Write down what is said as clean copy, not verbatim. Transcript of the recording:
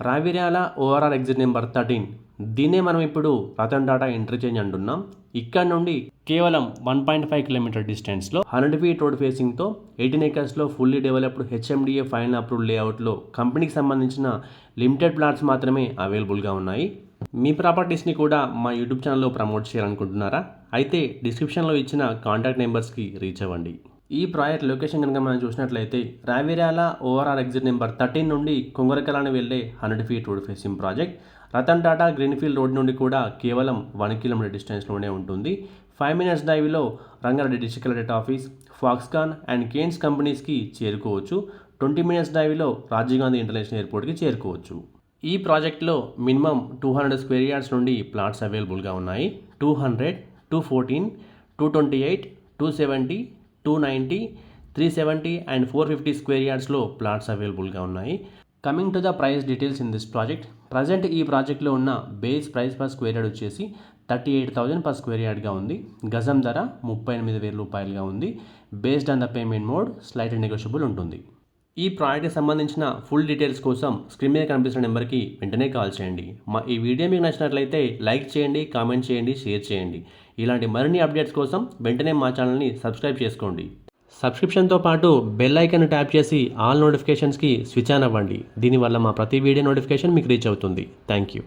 Raviryal ORR exit number 13. దీన్నే మనం ఇప్పుడు రతన్ టాటా ఇంటర్చేంజ్ అంటున్నాం. ఇక్కడ నుండి కేవలం 1.5 కిలోమీటర్ డిస్టెన్స్లో 100 ఫీట్ రోడ్ ఫేసింగ్తో 18 ఏకర్స్లో fully developed HMDA final approved లేఅవుట్లో కంపెనీకి సంబంధించిన లిమిటెడ్ ప్లాట్స్ మాత్రమే అవైలబుల్గా ఉన్నాయి. మీ ప్రాపర్టీస్ని కూడా మా యూట్యూబ్ ఛానల్లో ప్రమోట్ చేయాలనుకుంటున్నారా? అయితే డిస్క్రిప్షన్లో ఇచ్చిన కాంటాక్ట్ నెంబర్స్కి రీచ్ అవ్వండి. ఈ ప్రాజెక్ట్ లొకేషన్ కనుక మనం చూసినట్లయితే రావిర్యాల ఓఆర్ఆర్ ఎగ్జిట్ నెంబర్ 13 నుండి కొంగరకలాని వెళ్ళే 100 feet road facing project. Ratan Tata greenfield road నుండి కూడా కేవలం 1 కిలోమీటర్ డిస్టెన్స్లోనే ఉంటుంది. 5 మినిట్స్ డ్రైవ్లో Rangareddy district collectorate office, Foxconn and Kaynes కంపెనీస్కి చేరుకోవచ్చు. 20 మినిట్స్ డ్రైవ్లో రాజీవ్ గాంధీ ఇంటర్నేషనల్ ఎయిర్పోర్ట్కి చేరుకోవచ్చు. ఈ ప్రాజెక్ట్లో మినిమం 200 స్క్వేర్ యార్డ్స్ నుండి ప్లాట్స్ అవైలబుల్గా ఉన్నాయి. 200, 214, 228, 270, 290, 370 అండ్ 450 స్క్వేర్ యార్డ్స్లో ప్లాట్స్ అవైలబుల్గా ఉన్నాయి. Coming to the price details in this project. Present ఈ ప్రాజెక్ట్లో ఉన్న base price per square yard వచ్చేసి 38,000 పర్ స్క్వేర్ యార్డ్గా ఉంది. గజం ధర 38,000 రూపాయలుగా ఉంది. Based on the payment mode slight negotiable ఉంటుంది. ఈ ప్రాజెక్ట్కి సంబంధించిన ఫుల్ డీటెయిల్స్ కోసం స్క్రీన్ మీద కనిపిస్తున్న నెంబర్కి వెంటనే కాల్ చేయండి. మా ఈ వీడియో మీకు నచ్చినట్లయితే లైక్ చేయండి, కామెంట్ చేయండి, షేర్ చేయండి. ఇలాంటి మరిన్ని అప్డేట్స్ కోసం వెంటనే మా ఛానల్ని సబ్స్క్రైబ్ చేసుకోండి. సబ్స్క్రిప్షన్తో పాటు బెల్ ఐకాన్ ట్యాప్ చేసి ఆల్ నోటిఫికేషన్స్కి స్విచ్ ఆన్ అవ్వండి. దీనివల్ల మా ప్రతి వీడియో నోటిఫికేషన్ మీకు రీచ్ అవుతుంది. Thank you.